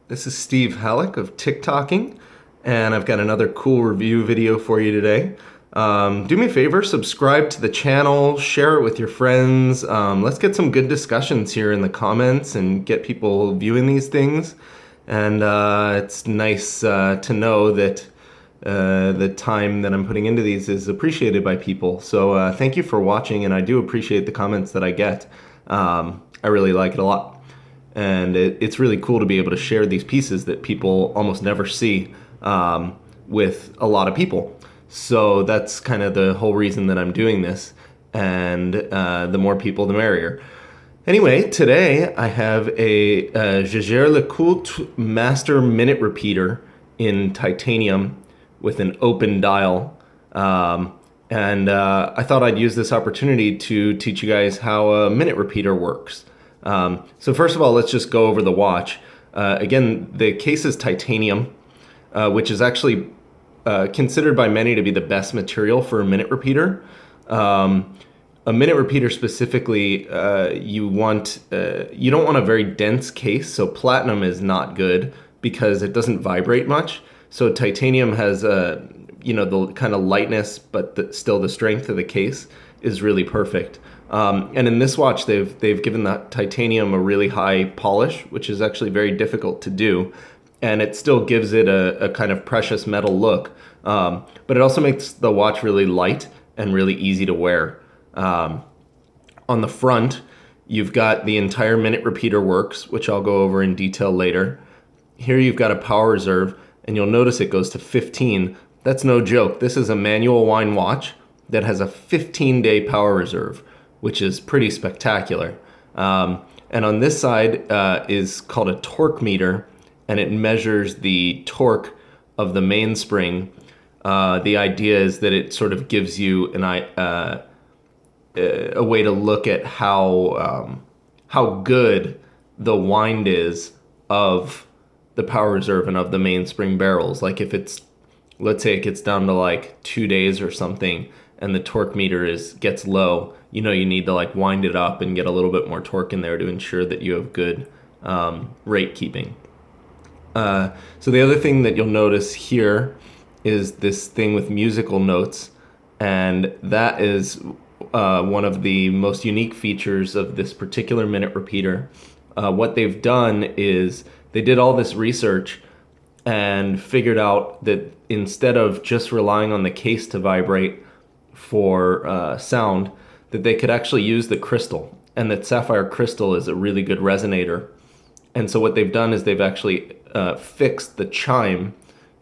This is Steve Halleck of TikToking, and I've got another cool review video for you today. Do me a favor, subscribe to the channel, share it with your friends. Let's get some good discussions here in the comments and get people viewing these things. And it's nice to know that the time that I'm putting into these is appreciated by people. So thank you for watching, and I do appreciate the comments that I get. I really like it a lot. And it's really cool to be able to share these pieces that people almost never see with a lot of people. So that's kind of the whole reason that I'm doing this. And the more people, the merrier. Anyway, today I have a Jaeger-LeCoultre Master Minute Repeater in titanium with an open dial. And I thought I'd use this opportunity to teach you guys how a minute repeater works. So first of all, let's just go over the watch. Again, the case is titanium, which is actually considered by many to be the best material for a minute repeater. A minute repeater specifically, you don't want a very dense case, so platinum is not good because it doesn't vibrate much. So titanium has the kind of lightness, but still the strength of the case is really perfect. And in this watch, they've given that titanium a really high polish, which is actually very difficult to do, and it still gives it a kind of precious metal look. But it also makes the watch really light and really easy to wear. On the front, you've got the entire minute repeater works, which I'll go over in detail later. Here you've got a power reserve, and you'll notice it goes to 15. That's no joke. This is a manual wind watch that has a 15-day power reserve, which is pretty spectacular. And on this side is called a torque meter, and it measures the torque of the mainspring. The idea is that it sort of gives you a way to look at how good the wind is of the power reserve and of the mainspring barrels. Like if let's say it gets down to like 2 days or something, and the torque meter gets low, you need to like wind it up and get a little bit more torque in there to ensure that you have good rate keeping. So the other thing that you'll notice here is this thing with musical notes, and that is one of the most unique features of this particular minute repeater. What they've done is they did all this research and figured out that instead of just relying on the case to vibrate for sound, that they could actually use the crystal, and that sapphire crystal is a really good resonator. And so what they've done is they've actually fixed the chime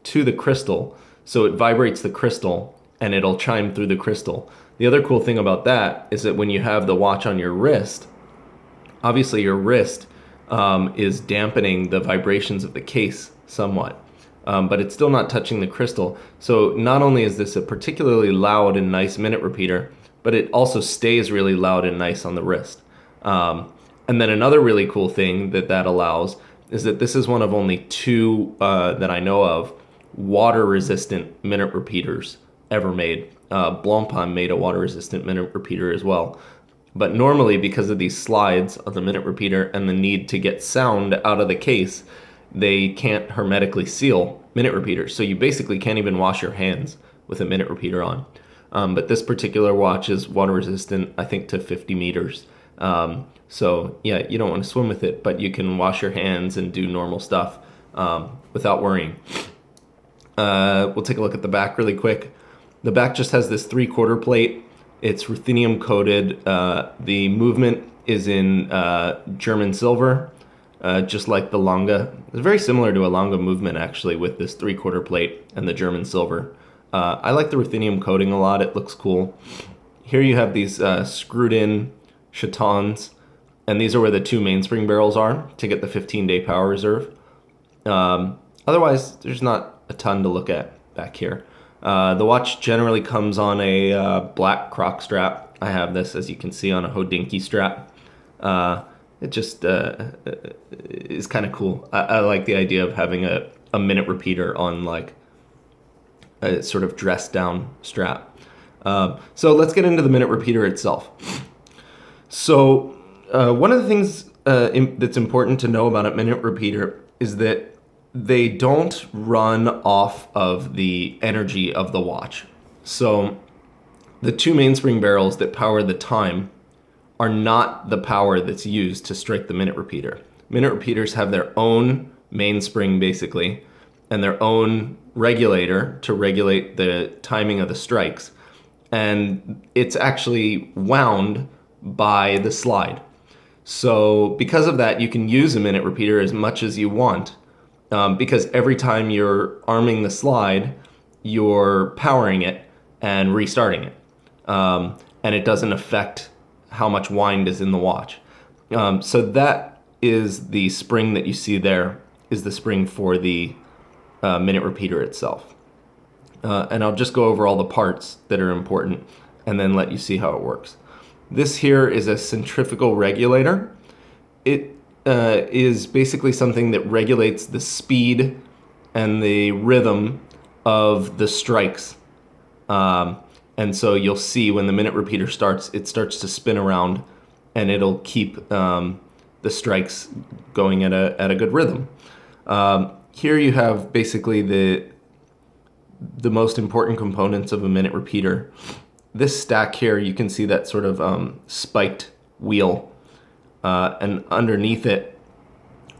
to the crystal, so it vibrates the crystal and it'll chime through the crystal. The other cool thing about that is that when you have the watch on your wrist, obviously your wrist is dampening the vibrations of the case somewhat. But it's still not touching the crystal. So not only is this a particularly loud and nice minute repeater, but it also stays really loud and nice on the wrist. And then another really cool thing that allows is that this is one of only two that I know of water-resistant minute repeaters ever made. Blancpain made a water-resistant minute repeater as well. But normally, because of these slides of the minute repeater and the need to get sound out of the case, they can't hermetically seal minute repeaters. So you basically can't even wash your hands with a minute repeater on. But this particular watch is water resistant, I think, to 50 meters. So yeah, you don't want to swim with it, but you can wash your hands and do normal stuff without worrying. We'll take a look at the back really quick. The back just has this 3/4 plate. It's ruthenium coated. The movement is in German silver. Just like the Lange. It's very similar to a Lange movement, actually, with this 3/4 plate and the German silver. I like the ruthenium coating a lot. It looks cool. Here you have these screwed-in chatons, and these are where the two mainspring barrels are to get the 15-day power reserve. Otherwise, there's not a ton to look at back here. The watch generally comes on a black croc strap. I have this, as you can see, on a Hodinkee strap. It just is kind of cool. I like the idea of having a minute repeater on like a sort of dressed down strap. So let's get into the minute repeater itself. So one of the things that's important to know about a minute repeater is that they don't run off of the energy of the watch. So the two mainspring barrels that power the time are not the power that's used to strike the minute repeater. Minute repeaters have their own mainspring, basically, and their own regulator to regulate the timing of the strikes. And it's actually wound by the slide. So because of that, you can use a minute repeater as much as you want, because every time you're arming the slide, you're powering it and restarting it. And it doesn't affect how much wind is in the watch. So that is the spring that you see there, is the spring for the minute repeater itself. And I'll just go over all the parts that are important and then let you see how it works. This here is a centrifugal regulator. It is basically something that regulates the speed and the rhythm of the strikes. And so you'll see when the minute repeater starts, it starts to spin around, and it'll keep the strikes going at a good rhythm. Here you have basically the most important components of a minute repeater. This stack here, you can see that sort of spiked wheel, and underneath it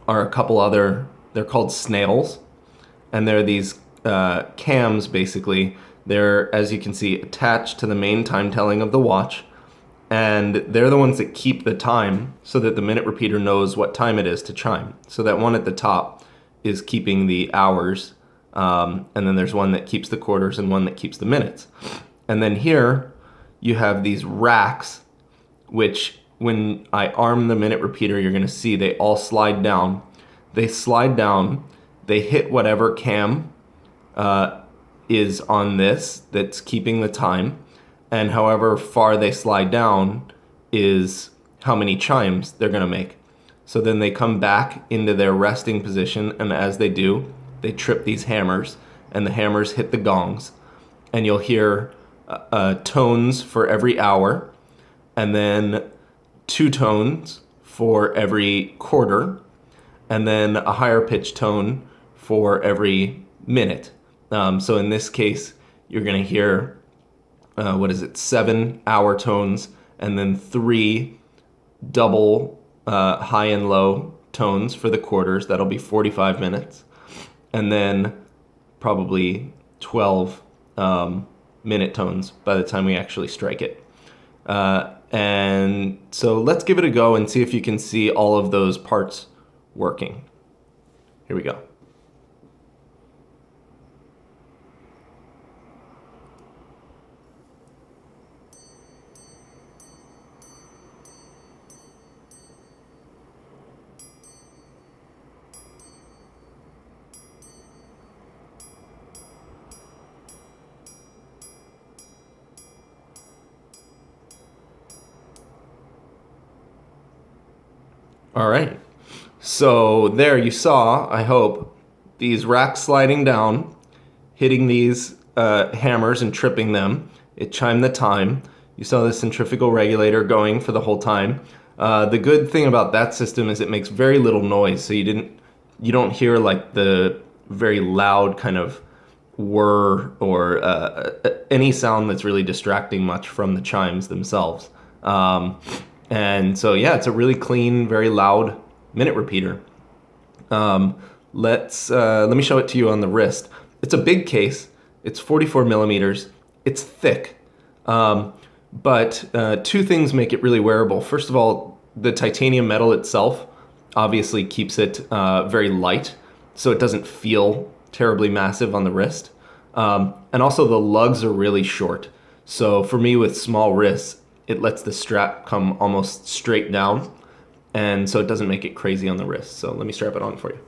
are a couple other, they're called snails, and they're these cams, basically. They're, as you can see, attached to the main time telling of the watch, and they're the ones that keep the time so that the minute repeater knows what time it is to chime. So that one at the top is keeping the hours, and then there's one that keeps the quarters and one that keeps the minutes. And then here you have these racks, which when I arm the minute repeater, you're going to see they all slide down. They slide down, they hit whatever cam is on this that's keeping the time, and however far they slide down is how many chimes they're going to make. So then they come back into their resting position, and as they do, they trip these hammers, and the hammers hit the gongs, and you'll hear tones for every hour, and then 2 tones for every quarter, and then a higher pitch tone for every minute. So in this case, you're going to hear, 7 hour tones, and then 3 double high and low tones for the quarters. That'll be 45 minutes. And then probably 12 minute tones by the time we actually strike it. And so let's give it a go and see if you can see all of those parts working. Here we go. All right, so there you saw, I hope, these racks sliding down, hitting these hammers and tripping them. It chimed the time. You saw the centrifugal regulator going for the whole time. The good thing about that system is it makes very little noise, so you don't hear like the very loud kind of whir or any sound that's really distracting much from the chimes themselves. And so, yeah, it's a really clean, very loud minute repeater. Let me show it to you on the wrist. It's a big case. It's 44 millimeters. It's thick. But 2 things make it really wearable. First of all, the titanium metal itself obviously keeps it very light, so it doesn't feel terribly massive on the wrist. And also the lugs are really short. So for me with small wrists, it lets the strap come almost straight down, and so it doesn't make it crazy on the wrist. So let me strap it on for you.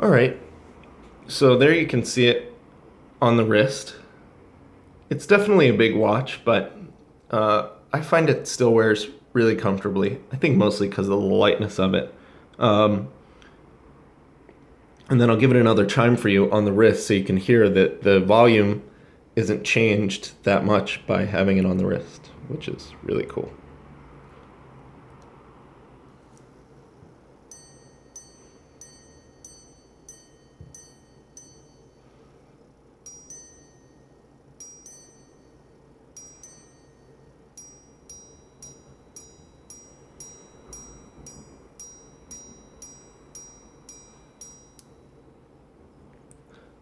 All right, so there you can see it on the wrist. It's definitely a big watch, but I find it still wears really comfortably. I think mostly because of the lightness of it. And then I'll give it another chime for you on the wrist so you can hear that the volume isn't changed that much by having it on the wrist, which is really cool.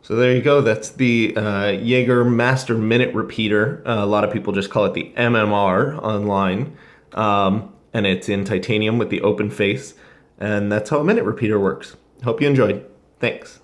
So there you go. That's the Jaeger Master Minute Repeater. A lot of people just call it the MMR online. And it's in titanium with the open face. And that's how a minute repeater works. Hope you enjoyed. Thanks.